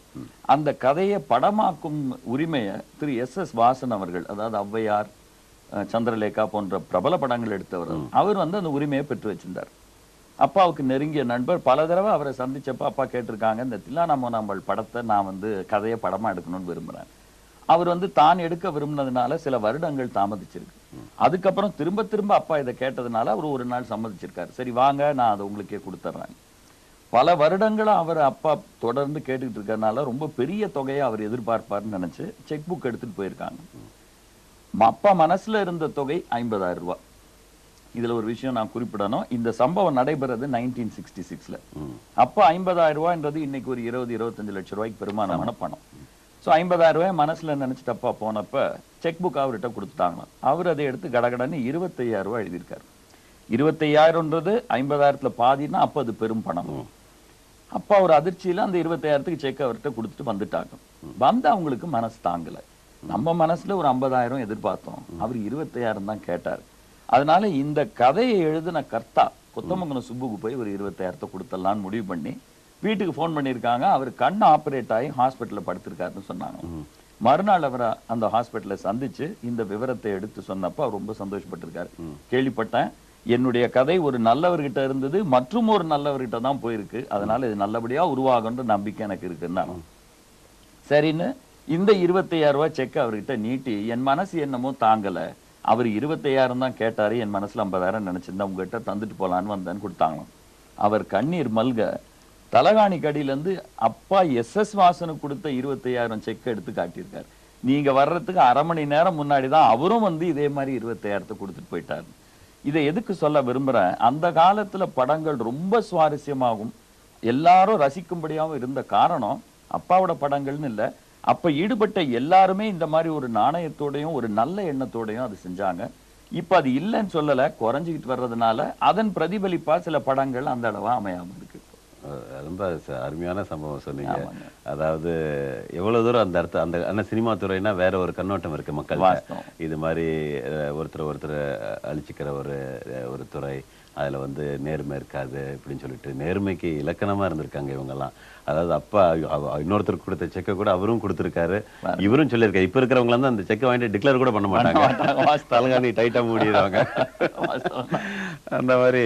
அந்த கதையை படமாக்கும் உரிமையை திரு S.S. வாசன் அவர்கள், அதாவது ஔவையார், சந்திரலேகா போன்ற பிரபல படங்கள் எடுத்தவர், அவர் வந்து அந்த உரிமையை பெற்று வச்சிருந்தார். அப்பாவுக்கு நெருங்கிய நண்பர். பல தடவை அவரை சந்திச்சப்ப அப்பா கேட்டிருக்காங்க, இந்த தில்லானா மோனாம்பாள் படத்தை நான் வந்து கதையை படமா எடுக்கணும்னு விரும்புறேன். அவர் வந்து தான் எடுக்க விரும்பினதுனால சில வருடங்கள் தாமதிச்சிருக்கு. அதுக்கப்புறம் திரும்ப திரும்ப அப்பா இதை கேட்டதுனால அவர் ஒரு நாள் சம்மதிச்சிருக்காரு. சரி வாங்க, நான் அதை உங்களுக்கே கொடுத்துட்றேன். பல வருடங்களா அவர் அப்பா தொடர்ந்து கேட்டுக்கிட்டு இருக்கறதுனால ரொம்ப பெரிய தொகையை அவர் எதிர்பார்ப்பார்னு நினைச்சு செக் புக் எடுத்துட்டு போயிருக்காங்க. அப்பா மனசுல இருந்த தொகை 50,000 ரூபாய். இதுல ஒரு விஷயம் நான் குறிப்பிடணும், இந்த சம்பவம் நடைபெறது 1966ல. அப்ப 50,000 ரூபாய்ன்றது இன்னைக்கு ஒரு 20-25 லட்சம் ரூபாய்க்கு பெருமானமான பணம். ஸோ 50,000 ரூபாய் மனசுல நினைச்சிட்டு அப்பா போனப்ப செக் புக் அவர்கிட்ட கொடுத்துட்டாங்க. அவர் அதை எடுத்து கடகடன்னு 25,000 ரூபாய் எழுதியிருக்காரு. 25,000ன்றது 50,000த்துல பாதினா அப்ப அது பெரும் பணம். அப்பா ஒரு அதிர்ச்சியில அந்த 25,000க்கு செக் அவர்கிட்ட கொடுத்துட்டு வந்துட்டாங்க. வந்து அவங்களுக்கு மனசு தாங்கல. நம்ம மனசுல ஒரு 50,000 எதிர்பார்த்தோம், அவர் 25,000 தான் கேட்டார். அதனால இந்த கதையை எழுதின கர்த்தா கொத்தமங்கலம் சுப்புக்கு போய் ஒரு 25,000 கொடுத்துடலான்னு முடிவு பண்ணி வீட்டுக்கு ஃபோன் பண்ணியிருக்காங்க. அவர் கண் ஆப்ரேட் ஆகி ஹாஸ்பிட்டல்ல படுத்திருக்காருன்னு சொன்னாங்க. மறுநாள் அவரை அந்த ஹாஸ்பிட்டல்ல சந்திச்சு இந்த விவரத்தை எடுத்து சொன்னப்ப அவர் ரொம்ப சந்தோஷப்பட்டிருக்காரு. கேள்விப்பட்டேன், என்னுடைய கதை ஒரு நல்லவர்கிட்ட இருந்தது, மற்றும் ஒரு நல்லவர்கிட்ட தான் போயிருக்கு, அதனால இது நல்லபடியா உருவாகுன்ற நம்பிக்கை எனக்கு இருக்குன்னா சரின்னு இந்த 25,000 செக் அவர்கிட்ட நீட்டி, என் மனசு என்னமோ தாங்கல, அவர் 25,000 தான் கேட்டாரு, என் மனசுல 50,000 நினைச்சிருந்தா உங்ககிட்ட தந்துட்டு போலான்னு வந்தேன்னு கொடுத்தாங்களாம். அவர் கண்ணீர் மல்க தலகாணி கடியில இருந்து அப்பா SS வாசனுக்கு கொடுத்த 25,000 செக் எடுத்து காட்டியிருக்காரு. நீங்க வர்றதுக்கு 1/2 மணி நேரம் முன்னாடிதான் அவரும் வந்து இதே மாதிரி 25,000 கொடுத்துட்டு போயிட்டாரு. இதை எதுக்கு சொல்ல விரும்புறேன், அந்த காலத்துல படங்கள் ரொம்ப சுவாரஸ்யமாகும், எல்லாரும் ரசிக்கும்படியாகவும் இருந்த காரணம் அப்பாவோட படங்கள்னு இல்ல, அப்ப ஈடுபட்ட எல்லாருமே இந்த மாதிரி ஒரு நாணயத்தோடையும் ஒரு நல்ல எண்ணத்தோடையும் அது செஞ்சாங்க. இப்ப அது இல்லைன்னு சொல்லல, குறைஞ்சிக்கிட்டு வர்றதுனால அதன் பிரதிபலிப்பா சில படங்கள் அந்த அளவா அமையாம இருக்கு. ரொம்ப அருமையான சம்பவம் சொன்னீங்க. அதாவது எவ்வளவு தூரம் அந்த அர்த்தம், அந்த சினிமா துறைனா வேற ஒரு கண்ணோட்டம் இருக்கு மக்கள். இது மாதிரி ஒருத்தர் அழிச்சுக்கிற ஒரு துறை, அதுல வந்து நேர்மை இருக்காது இப்படின்னு சொல்லிட்டு நேர்மைக்கு இலக்கணமா இருந்திருக்காங்க இவங்கெல்லாம். அதாவது அப்பா இன்னொருத்தருக்கு கொடுத்த செக்கை கூட அவரும் கொடுத்திருக்காரு, இவரும் சொல்லியிருக்காரு. இப்ப இருக்கிறவங்க வந்து அந்த செக்கை வாங்கிட்டு டிக்ளேர் கூட பண்ண மாட்டாங்க, தலகாணி டைட்டா மூடிடுவாங்க. அந்த மாதிரி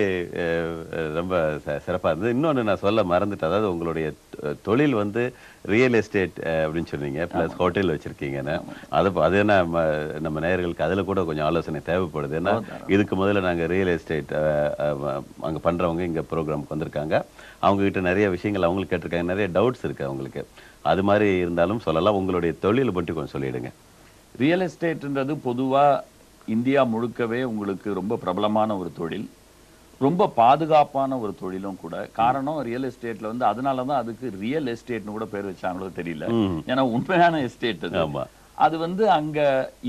ரொம்ப சிறப்பா இருந்தது. இன்னொன்னு நான் சொல்ல மறந்துட்டேன், அதாவது உங்களுடைய தொழில் வந்து ரியல் எஸ்டேட் அப்படின்னு சொன்னீங்க, பிளஸ் ஹோட்டல் வச்சிருக்கீங்கன்னு. அது என்ன நம்ம நேயர்களுக்கு அதுல கூட கொஞ்சம் ஆலோசனை தேவைப்படுது. ஏன்னா இதுக்கு முதல்ல நாங்க ரியல் எஸ்டேட் அங்க பண்றவங்க இங்க ப்ரோக்ராமுக்கு வந்திருக்காங்க, அவங்க கிட்ட நிறைய விஷயங்கள் அவங்களுக்கு கேட்டிருக்காங்க, நிறைய டவுட்ஸ் இருக்கு அவங்களுக்கு. அது மாதிரி இருந்தாலும் சொல்லலாம், உங்களுடைய தொழில் பற்றி கொஞ்சம் சொல்லிடுங்க. ரியல் எஸ்டேட்ன்றது பொதுவா இந்தியா முழுக்கவே உங்களுக்கு ரொம்ப பிரபலமான ஒரு தொழில், ரொம்ப பாதுகாப்பான ஒரு தொழிலும் கூட. காரணம் ரியல் எஸ்டேட்ல வந்து அதனாலதான் அதுக்கு ரியல் எஸ்டேட்னு கூட பேர் வச்சாங்களோ தெரியல, ஏன்னா உண்மையான எஸ்டேட் அது. அது வந்து அங்க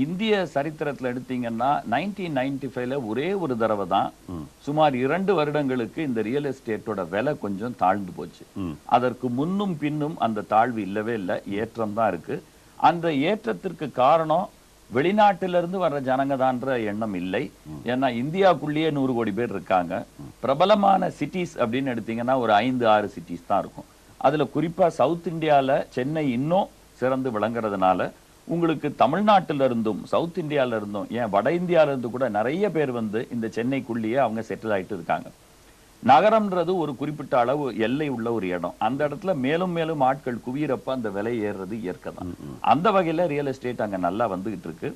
இந்திய சரித்திரத்துல எடுத்தீங்கன்னா 1995ல ஒரே ஒரு தடவை தான் சுமார் 2 வருடங்களுக்கு இந்த ரியல் எஸ்டேட்டோட விலை கொஞ்சம் தாழ்ந்து போச்சு. அதற்கு முன்னும் பின்னும் அந்த தாழ்வு இல்லவே இல்லை, ஏற்றம் தான் இருக்கு. அந்த ஏற்றத்திற்கு காரணம் வெளிநாட்டிலிருந்து வர்ற ஜனங்க தான்ற எண்ணம் இல்லை. ஏன்னா இந்தியாவுக்குள்ளேயே 100 கோடி பேர் இருக்காங்க. பிரபலமான சிட்டிஸ் அப்படின்னு எடுத்தீங்கன்னா ஒரு 5-6 சிட்டிஸ் தான் இருக்கும். அதுல குறிப்பா சவுத் இந்தியால சென்னை இன்னும் சிறந்து விளங்குறதுனால உங்களுக்கு தமிழ்நாட்டில இருந்தும் சவுத் இந்தியால இருந்தும் ஏன் வட இந்தியால இருந்து கூட நிறைய பேர் வந்து இந்த சென்னைக்குள்ளேயே அவங்க செட்டில் ஆயிட்டு இருக்காங்க. நகரம்ன்றது ஒரு குறிப்பிட்ட அளவு எல்லை உள்ள ஒரு இடம், அந்த இடத்துல மேலும் மேலும் ஆட்கள் குவியறப்ப அந்த விலை ஏறுறது இயற்கை தான். அந்த வகையில ரியல் எஸ்டேட் அங்க நல்லா வந்துகிட்டு இருக்கு.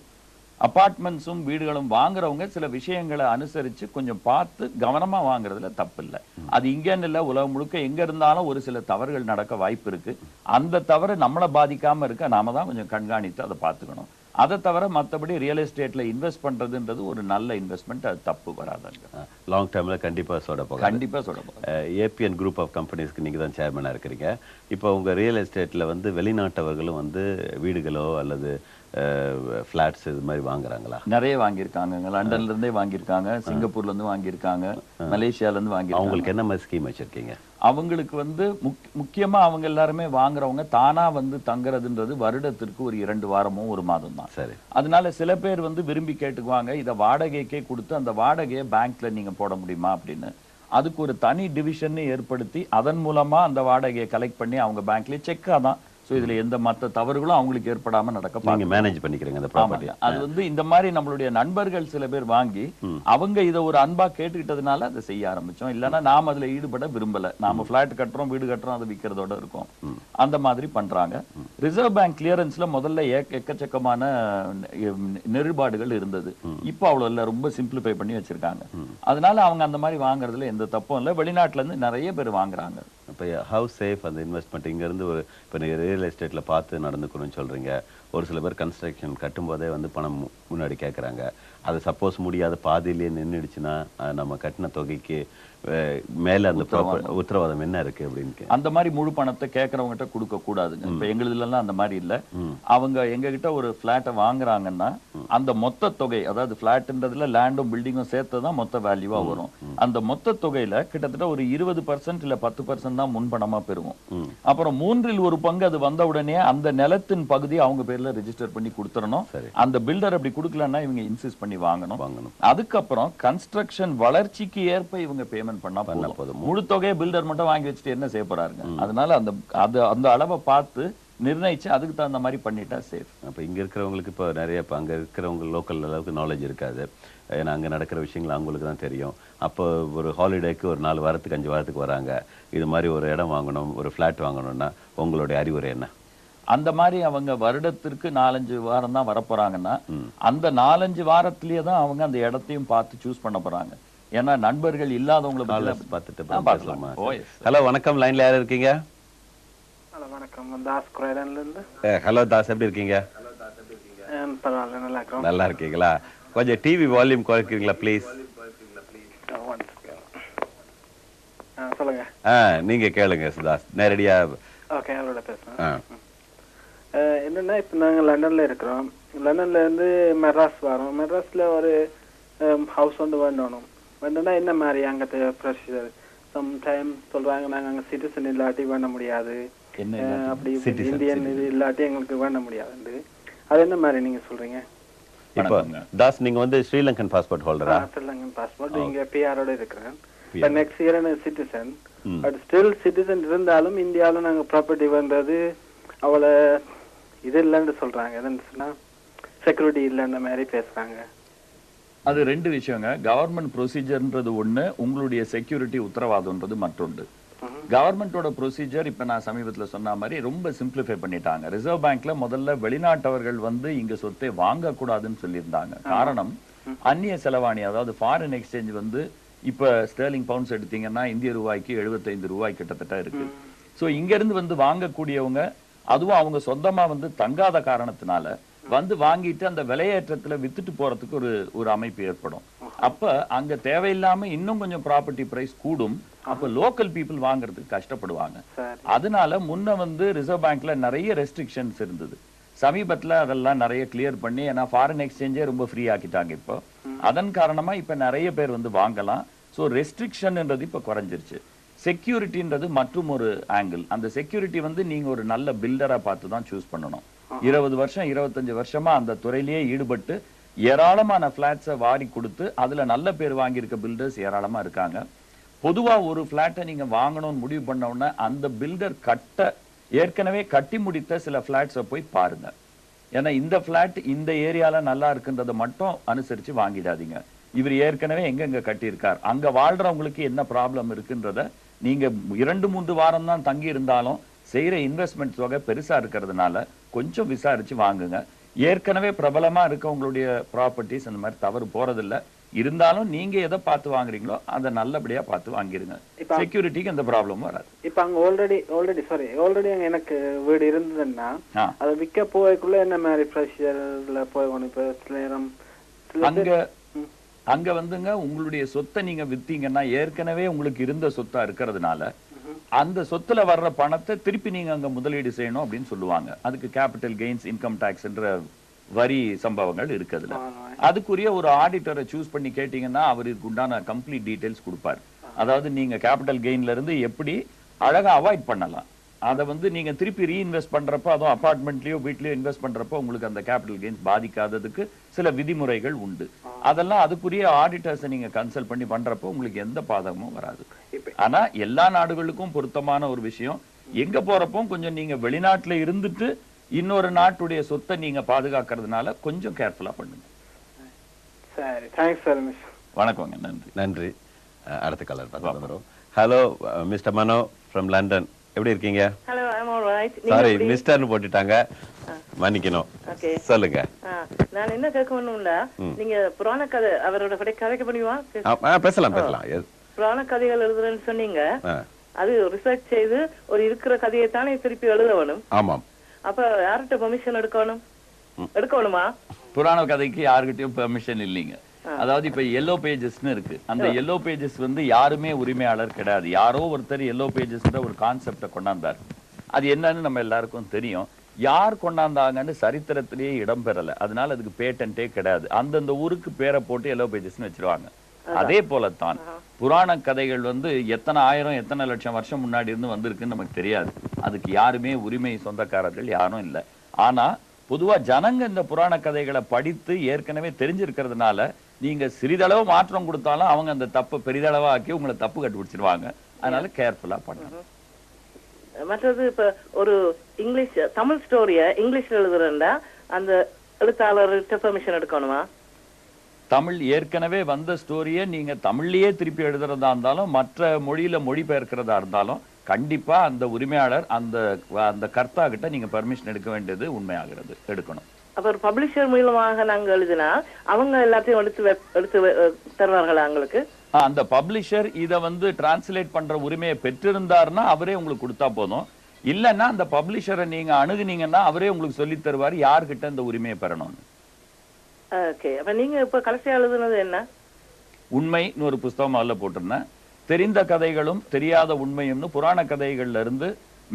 அபார்ட்மெண்ட்ஸும் வீடுகளும் வாங்குறவங்க சில விஷயங்களை அனுசரிச்சு கொஞ்சம் பார்த்து கவனமா வாங்குறதுல தப்பு இல்லை. அது இங்கன்னு இல்லை, உலகம் முழுக்க எங்க இருந்தாலும் ஒரு சில தவறுகள் நடக்க வாய்ப்பு இருக்கு. அந்த தவறு நம்மளை பாதிக்காம இருக்க நாம தான் கொஞ்சம் கண்காணித்து அதை பார்த்துக்கணும். அதை தவிர மற்றபடி ரியல் எஸ்டேட்ல இன்வெஸ்ட் பண்றதுன்றது ஒரு நல்ல இன்வெஸ்ட்மெண்ட், அது தப்பு வராதுங்க. லாங் டேர்ம்ல கண்டிப்பா சொல்ல போகிறேன். கண்டிப்பா சொல்ல போகிறேன். ஏபிஎன் குரூப் ஆஃப் கம்பெனிஸ்க்கு நீங்க தான் சேர்மனா இருக்கிறீங்க. இப்போ உங்க ரியல் எஸ்டேட்ல வந்து வெளிநாட்டவர்களும் வந்து வீடுகளோ அல்லது ஃபிளாட்ஸ் இது மாதிரி வாங்குறாங்களா? நிறைய வாங்கியிருக்காங்க, லண்டன்ல இருந்தே வாங்கியிருக்காங்க, சிங்கப்பூர்ல இருந்து வாங்கியிருக்காங்க, மலேசியால இருந்து வாங்கியிருக்காங்க. அவங்களுக்கு என்ன மாதிரி ஸ்கீம் வச்சிருக்கீங்க? அவங்களுக்கு வந்து முக்கியமா அவங்க எல்லாருமே வாங்குறவங்க தானா வந்து தங்குறதுன்றது வருடத்திற்கு ஒரு 2 வாரமோ 1 மாதம் தான். சரி. அதனால சில பேர் வந்து விரும்பி கேட்டுக்குவாங்க, இதை வாடகைக்கே கொடுத்து அந்த வாடகையை பேங்க்ல நீங்க போட முடியுமா அப்படின்னு. அதுக்கு ஒரு தனி டிவிஷன் ஏற்படுத்தி அதன் மூலமா அந்த வாடகையை கலெக்ட் பண்ணி அவங்க பேங்க்லயே செக்கா தான். சோ இதுல எந்த மற்ற தவறுகளும் அவங்களுக்கு ஏற்படாம நடக்க நீங்க மேனேஜ் பண்ணிக்கிறீங்க அந்த ப்ராப்பர்ட்டி. அது வந்து இந்த மாதிரி நம்மளுடைய நண்பர்கள் சில பேர் வாங்கி அவங்க இதை ஒரு அன்பா கேட்டுக்கிட்டதுனால அதை செய்ய ஆரம்பிச்சோம். இல்லைன்னா நாம அதுல ஈடுபட விரும்பல. நாம பிளாட் கட்டுறோம், வீடு கட்டுறோம், அதை விற்கிறதோட இருக்கும். அந்த மாதிரி பண்றாங்க. ரிசர்வ் பேங்க் கிளியரன்ஸ்ல முதல்ல எக்கச்சக்கமான நெருபாடுகள் இருந்தது. இப்போ அவ்வளவு இல்ல, ரொம்ப சிம்பிளிஃபை பண்ணி வச்சிருக்காங்க. அதனால அவங்க அந்த மாதிரி வாங்குறதுல எந்த தப்பும் இல்லை. வெளிநாட்டுல இருந்து நிறைய பேர் வாங்குறாங்க. இப்போ ஹவு சேஃப் அந்த இன்வெஸ்ட்மெண்ட் இங்கேருந்து ஒரு இப்போ நீங்கள் ரியல் எஸ்டேட்டில் பார்த்து நடந்துக்கணும்னு சொல்கிறீங்க. ஒரு சில பேர் கன்ஸ்ட்ரக்ஷன் கட்டும்போதே வந்து பணம் முன்னாடி கேட்குறாங்க. அது சப்போஸ் முடியாத பாதியிலேயே நின்றுடுச்சுன்னா நம்ம கட்டின தொகைக்கு மேல அந்த உத்தரவாதம் என்ன இருக்கு அப்படின்னு. அந்த மாதிரி முழு பணத்தை கேட்கறவங்ககிட்ட கொடுக்க கூடாதுங்க. இப்ப எங்களுதுல எல்லாம் அந்த மாதிரி இல்ல. அவங்க எங்க கிட்ட ஒரு பிளாட்டை வாங்குறாங்கன்னா அந்த மொத்த தொகை, அதாவது பிளாட்ன்றதுல லேண்டும் பில்டிங்கும் சேர்த்துதான் மொத்த வேல்யூவா வரும். அந்த மொத்த தொகையில கிட்டத்தட்ட ஒரு 20% இல்ல 10% தான் முன்பணமா பெறுவோம். அப்புறம் 1/3 அது வந்த உடனே அந்த நிலத்தின் பகுதி அவங்க பேர்ல ரெஜிஸ்டர் பண்ணி கொடுத்துறணும். அந்த பில்டர் அப்படி கொடுக்கலன்னா இவங்க இன்சிஸ்ட் பண்ணி வாங்கணும். அதுக்கப்புறம் கன்ஸ்ட்ரக்ஷன் வளர்ச்சிக்கு ஏற்ப இவங்க பேமெண்ட் பண்ணா போதும். முழு தொகையை பில்டர் மட்டும் வாங்கி வச்சுட்டு என்ன செய்ய போறாங்க? அதனால அந்த அளவை பார்த்து நிர்ணயிச்சு அதுக்கு தகுந்த மாதிரி பண்ணிட்டா சேஃப். அப்ப இங்க இருக்கிறவங்களுக்கு இப்போ நிறைய அங்க இருக்கிறவங்க லோக்கல் அளவுக்கு நாலேஜ் இருக்காது. ஏன்னா அங்க நடக்கிற விஷயங்கள் அவங்களுக்கு தான் தெரியும். அப்போ ஒரு ஹாலிடேக்கு ஒரு 4 வாரத்துக்கு 5 வாரத்துக்கு வராங்க. இது மாதிரி ஒரு இடம் வாங்கணும், ஒரு பிளாட் வாங்கணும்னா உங்களுடைய அறிவுரை என்ன? அந்த மாதிரி அவங்க வருடத்திற்கு 4-5 வாரம் தான் வரப்போறாங்கன்னா அந்த 4-5 வாரத்திலேயே தான் அவங்க அந்த இடத்தையும் பார்த்து சூஸ் பண்ண போறாங்க. ஏன்னா நண்பர்கள் இல்லாதவங்களை பார்த்துட்டு பார்க்கலாமா? ஹலோ வணக்கம், லைன்ல யாரு இருக்கீங்க? ஹலோ வணக்கம், தாஸ் குரேடன்ல இருந்து. ஹலோ தாஸ், எப்படி இருக்கீங்க? பரவாயில்ல, நல்லா இருக்கோம். நல்லா இருக்கீங்களா? கொஞ்சம் டிவி வால்யூம் குறைக்கிறீங்களா ப்ளீஸ்? சொல்லுங்க. நீங்க கேளுங்க சுதாஸ், நேரடியா. ஓகே, அவரோட பேசுறேன். என்னன்னா இப்ப நாங்க லண்டன்ல இருக்கிறோம். லண்டன்ல இருந்து மெட்ராஸ் வரோம். மெட்ராஸ்ல ஒரு ஹவுஸ் வந்து வேண்டணும். வேணும்னா என்ன மாதிரி அங்க ப்ரொசீஜர்? சம்டைம் சொல்றாங்க நாங்க அங்க சிட்டிசன் இல்லாட்டி வேண்ட முடியாது, அப்படி இந்தியன் இது இல்லாட்டி எங்களுக்கு வேண்ட முடியாது. அது என்ன மாதிரி நீங்க சொல்றீங்க? இப்போ தாஸ், நீங்க வந்து ஸ்ரீலங்கன் பாஸ்போர்ட் ஹோல்டரா? ஸ்ரீலங்கன் பாஸ்போர்ட், இங்க பிஆரோட இருக்கிறேன். நெக்ஸ்ட் இயர் நான் சிட்டிசன். பட் ஸ்டில் சிட்டிசன் இருந்தாலும் இந்தியாவில நாங்க ப்ராப்பர்ட்டி வந்தது அவளை இது இல்லைன்னு சொல்றாங்க. எதுன்னு சொன்னா செக்யூரிட்டி இல்லைன்ற மாதிரி பேசுறாங்க. அது 2 விஷயங்க. கவர்மெண்ட் ப்ரொசீஜர்ன்றது ஒண்ணு, உங்களுடைய செக்யூரிட்டி உத்தரவாதம்ன்றது மற்றொன்று. கவர்மெண்டோட ப்ரொசீஜர் இப்ப நான் சமீபத்துல சொன்ன மாதிரி ரொம்ப சிம்பிளிஃபை பண்ணிட்டாங்க. ரிசர்வ் பேங்க்ல முதல்ல வெளிநாட்டவர்கள் வந்து இங்க சொத்தை வாங்க கூடாதுன்னு சொல்லியிருந்தாங்க. காரணம் அந்நிய செலவாணி, அதாவது ஃபாரின் எக்ஸ்சேஞ்ச் வந்து இப்ப ஸ்டெர்லிங் பவுண்ட்ஸ் எடுத்தீங்கன்னா இந்திய ரூபாய்க்கு 75 ரூபாய் கிட்டத்தட்ட இருக்கு. சோ இங்க இருந்து வந்து வாங்கக்கூடியவங்க, அதுவும் அவங்க சொந்தமா வந்து தங்காத காரணத்தினால வந்து வாங்கிட்டு அந்த விலையேற்றத்துல வித்துட்டு போறதுக்கு ஒரு அமைப்பு ஏற்படும். அப்ப அங்க தேவையில்லாம இன்னும் கொஞ்சம் ப்ராப்பர்ட்டி பிரைஸ் கூடும். அப்ப லோக்கல் பீப்புள் வாங்குறதுக்கு கஷ்டப்படுவாங்க. அதனால முன்ன வந்து ரிசர்வ் பேங்க்ல நிறைய ரெஸ்ட்ரிக்ஷன்ஸ் இருந்தது. சமீபத்துல அதெல்லாம் நிறைய கிளியர் பண்ணி, ஏன்னா ஃபாரின் எக்ஸ்சேஞ்சே ரொம்ப ஃப்ரீ ஆக்கிட்டாங்க இப்போ. அதன் காரணமா இப்ப நிறைய பேர் வந்து வாங்கலாம். சோ ரெஸ்ட்ரிக்ஷன்ன்றது இப்ப குறைஞ்சிருச்சு. செக்யூரிட்டின்றது மற்றும் ஒரு ஆங்கிள். அந்த செக்யூரிட்டி வந்து நீங்க ஒரு நல்ல பில்டரா பார்த்து தான் சூஸ் பண்ணணும். 20 வருஷம் 25 வருஷமா அந்த துறையிலேயே ஈடுபட்டு ஏராளமான பிளாட்ஸை வாரி கொடுத்து அதுல நல்ல பேர் வாங்கியிருக்க பில்டர்ஸ் ஏராளமா இருக்காங்க. பொதுவா ஒரு பிளாட்டை நீங்க வாங்கணும்னு முடிவு பண்ண உடனே அந்த பில்டர் ஏற்கனவே கட்டி முடித்த சில பிளாட்ஸை போய் பாருங்க. ஏன்னா இந்த பிளாட் இந்த ஏரியால நல்லா இருக்குன்றதை மட்டும் அனுசரிச்சு வாங்கிடாதீங்க. இவர் ஏற்கனவே எங்க கட்டியிருக்கார், அங்க வாழ்றவங்களுக்கு என்ன ப்ராப்ளம் இருக்குன்றத நீங்க 2-3 வாரம் தான் தங்கி இருந்தாலும் செய்யற இன்வெஸ்ட்மெண்ட் தொகை பெருசா இருக்கிறதுனால கொஞ்சம் விசாரிச்சு வாங்குங்க. ஏற்கனவே பிரபலமா இருக்கவங்களுடைய ப்ராப்பர்ட்டிஸ் அந்த மாதிரி தவறு போறதில்ல. இருந்தாலும் நீங்க எதை பார்த்து வாங்குறீங்களோ அதை நல்லபடியா பார்த்து வாங்கிருங்க. செக்யூரிட்டிக்கு எந்த ப்ராப்ளமும் வராது. இப்ப அங்க ஆல்ரெடி எனக்கு வீடு இருந்ததுன்னா அதை விற்க போய்க்குள்ள என்ன மாதிரி ப்ரொசீஜர்ல போகணும்? இப்ப அங்க வந்துங்க உங்களுடைய சொத்தை நீங்க வித்தீங்கன்னா ஏற்கனவே உங்களுக்கு இருந்த சொத்தா இருக்கிறதுனால அந்த சொத்துல வர்ற பணத்தை திருப்பி நீங்க அங்க முதலீடு செய்யணும் அப்படின்னு சொல்லுவாங்க. அதுக்கு கேபிட்டல் கெயின்ஸ், இன்கம் டாக்ஸ் என்ற வரி சம்பவங்கள் இருக்குதுல. அதுக்குரிய ஒரு ஆடிட்டரை சூஸ் பண்ணி கேட்டீங்கன்னா அவருக்கு உண்டான கம்ப்ளீட் டீடைல்ஸ் கொடுப்பாரு. அதாவது நீங்க கேபிட்டல் கெயின்ல இருந்து எப்படி அழகா அவாய்ட் பண்ணலாம், அதை வந்து நீங்க திருப்பி ரீஇன்வெஸ்ட் பண்றப்ப, அதுவும் அபார்ட்மெண்ட்லயோ வீட்லயோ இன்வெஸ்ட் பண்றப்ப உங்களுக்கு அந்த கேபிட்டல் கெயின்ஸ் பாதிக்காததுக்கு சில விதிமுறைகள் உண்டு. அதெல்லாம் அதுக்குரிய ஆடிட்டர்ஸை நீங்க கன்சல்ட் பண்ணி பண்றப்போ உங்களுக்கு எந்த பாதகமும் வராது. ஆனா எல்லா நாடுகளுக்கும் பொருத்தமான ஒரு விஷயம், எங்க போறப்போ கொஞ்சம் நீங்க வெளிநாட்டுல இருந்துட்டு இன்னொரு நாட்டுடைய சொத்தை நீங்க பாதுகாக்கிறதுனால கொஞ்சம் கேர்ஃபுல்லா பண்ணுங்க. சரி, தேங்க்ஸ் சார். வணக்கங்க, நன்றி. நன்றி. அடுத்த கலர் பார்க்கலாம். Hello mister Mano from London, எப்படி இருக்கீங்க? ஹலோ, ஐ அம் ஆல்ரைட். சாரி, மிஸ்டர்னு போட்டுட்டாங்க, மன்னிக்கணும். ஓகே, சொல்லுங்க. நான் என்ன கேட்கணும்ல, நீங்க புராண கதை அவரோட கதைக்க முடியுமா? பேசலாம். புராண கதைகள் எழுதுறேன்னு சொன்னீங்க. அது ரிசர்ச் செய்து ஒரு இருக்கிற கதையை தானே திருப்பி எழுதணும். ஆமாம். அப்ப யார்கிட்ட பெர்மிஷன் எடுக்கணுமா? புராண கதைக்கு யாருகிட்டயும் பெர்மிஷன் இல்லைங்க. அதாவது இப்ப எல்லோ பேஜஸ்னு இருக்கு. அந்த எல்லோ பேஜஸ் வந்து யாருமே உரிமையாளர் கிடையாது. யாரோ ஒருத்தர் எல்லோ பேஜஸ்ன்ற ஒரு கான்செப்டை கொண்டாந்தார். அது என்னன்னு நம்ம எல்லாருக்கும் தெரியும். யார் கொண்டாந்தாங்கன்னு சரித்திரத்திலேயே இடம் பெறல. அதனால அதுக்கு பேட்டன்ட்டே கிடையாது. அந்தந்த ஊருக்கு பேரை போட்டு எல்லோ பேஜஸ்ன்னு வச்சிருவாங்க. அதே போலத்தான் புராண கதைகள் வந்து எத்தனை ஆயிரம் எத்தனை லட்சம் வருஷம் முன்னாடி இருந்து வந்திருக்குன்னு நமக்கு தெரியாது. அதுக்கு யாருமே உரிமை சொந்தக்காரர்கள் யாரும் இல்லை. ஆனா பொதுவா ஜனங்க இந்த புராண கதைகளை படித்து ஏற்கனவே தெரிஞ்சிருக்கிறதுனால நீங்க சிறிதளவு மாற்றம் கொடுத்தாலும் அவங்க அந்த தப்பை பெரிதளவா ஆக்கி உங்களை தப்பு கண்டுபிடிச்சிருவாங்க. அதனால கேர்ஃபுல்லா பண்ணணும். மற்றது இப்ப ஒரு இங்கிலீஷ் தமிழ் ஸ்டோரிய இங்கிலீஷ்ல எழுதுறா அந்த எழுத்தாளர்கிட்ட பெர்மிஷன் எடுக்கணுமா? தமிழ் ஏற்கனவே வந்த ஸ்டோரியை நீங்க தமிழ்லயே திருப்பி எழுதுறதா இருந்தாலும் மற்ற மொழியில மொழிபெயர்க்கிறதா இருந்தாலும் கண்டிப்பா அந்த உரிமையாளர் அந்த கர்த்தா கிட்ட நீங்க பெர்மிஷன் எடுக்க வேண்டியது உண்மையாகிறது, எடுக்கணும். அப்புறம் பப்ளிஷர் மூலமாக நாங்க எழுதினா அவங்க எல்லாத்தையும் எடுத்து தருவார்களா உங்களுக்கு? அந்த பப்ளிஷர் இத வந்து டிரான்ஸ்லேட் பண்ற உரிமையை பெற்றிருந்தாருன்னா அவரே உங்களுக்கு கொடுத்தா போதும். இல்லைன்னா அந்த பப்ளிஷரை நீங்க அணுகுனீங்கன்னா அவரே உங்களுக்கு சொல்லி தருவார் யார்கிட்ட இந்த உரிமையை பெறணும்னு. ஓகே. அப்ப நீங்க இப்ப கடைசியா எழுதுனது என்ன? உண்மைன்னு ஒரு புஸ்தகம் முதல்ல போட்டிருந்தேன். தெரிந்த கதைகளும் தெரியாத உண்மையும்னு புராண கதைகள்ல இருந்து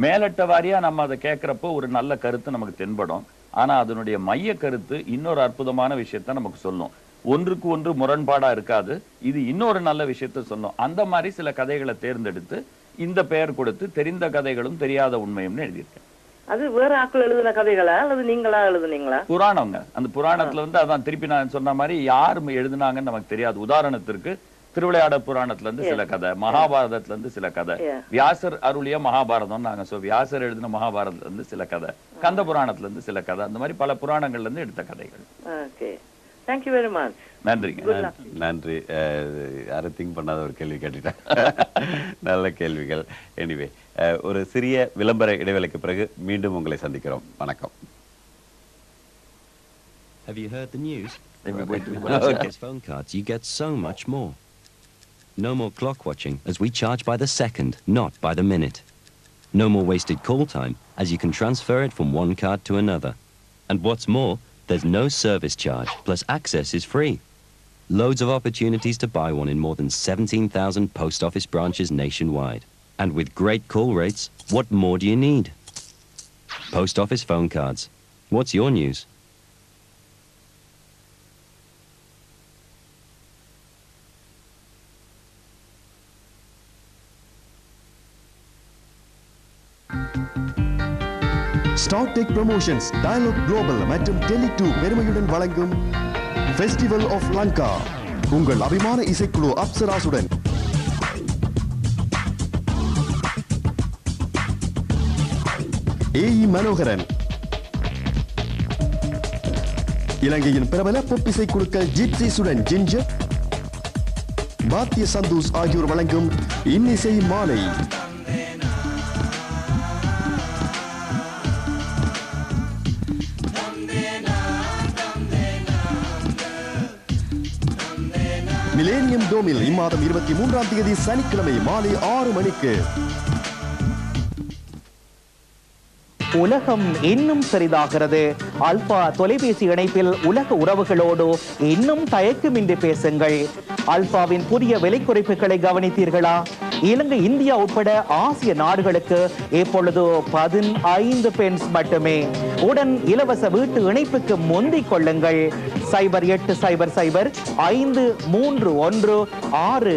மேலட்ட வாரியா நம்ம அதை கேட்கிறப்போ ஒரு நல்ல கருத்து நமக்கு தென்படும். ஆனா அதனுடைய மைய கருத்து இன்னொரு அற்புதமான விஷயத்த நமக்கு சொல்லும். ஒன்றுக்கு ஒன்று முரண்பாடா இருக்காது. இது இன்னொரு நல்ல விஷயத்த சொல்லும். அந்த மாதிரி சில கதைகளை தேர்ந்தெடுத்து இந்த பெயர் கொடுத்து தெரிந்த கதைகளும் தெரியாத உண்மையும்னு எழுதியிருக்கேன். அது வேற ஆட்கள் எழுதின கதைகளா அல்லது நீங்களா எழுதுனீங்களா? புராணங்க. அந்த புராணத்துல வந்து அதான் திருப்பி நான் சொன்ன மாதிரி யார் எழுதுனாங்கன்னு நமக்கு தெரியாது. உதாரணத்திற்கு திருவிளையாட புராணத்துல இருந்து சில கதை, மகாபாரதத்துல இருந்து சில கதை, வியாசர் அருளிய மகாபாரதம் நாங்க வியாசர் எழுதின மகாபாரதத்துல இருந்து சில கதை, கந்த புராணத்துல இருந்து சில கதை, அந்த மாதிரி பல புராணங்கள்ல இருந்து எடுத்த கதைகள். Thank you very much. நன்றிங்க. நன்றி. யாரும் திங்க் பண்ணாத ஒரு கேள்வி கேட்டுட்டேன். நல்ல கேள்விகள். எனிவே ஒரு சிறிய விளம்பர இடைவேளைக்கு பிறகு மீண்டும் உங்களை சந்திக்கிறோம். வணக்கம். Have you heard the news? Okay. Phone cards, you get so much more. No more clock watching, as we charge by the second, not by the minute. No more wasted call time, as you can transfer it from one card to another. And what's more, there's no service charge, plus access is free. Loads of opportunities to buy one in more than 17,000 post office branches nationwide. And with great call rates, what more do you need? Post office phone cards. What's your news? StarTech Promotions, Dialog Global மற்றும் Tele2 பெருமையுடன் வழங்கும் ஃபெஸ்டிவல் ஆஃப் லங்கா. உங்கள் அபிமான இசைக்குழு அப்சராசுடன் ஏஇ மனோகரன், இலங்கையின் பிரபல பொப் இசைக்குழுக்கள் ஜிப்சிஸுடன் ஜிஞ்சர், பாத்திய சந்தூஸ் ஆகியோர் வழங்கும் இன்னிசை மாலை. மிலேனியம் டோமில் இம்மாதம் 23ஆம் தேதி சனிக்கிழமை மாலை 6 மணிக்கு. உலகம் இன்னும் பெரிதாகிறது. அல்பா தொலைபேசி இணைப்பில் உலக உறவுகளோடு இன்னும் தயக்கமின்றி பேசுங்கள். அல்பாவின் புதிய விலை குறைப்புகளை கவனித்தீர்களா? இலங்கை, இந்தியா உட்பட ஆசிய நாடுகளுக்கு இப்பொழுது 15 பென்ஸ் மட்டுமே. உடன் இலவச வீட்டு இணைப்புக்கு முந்திக் கொள்ளுங்கள். 0800 531 6533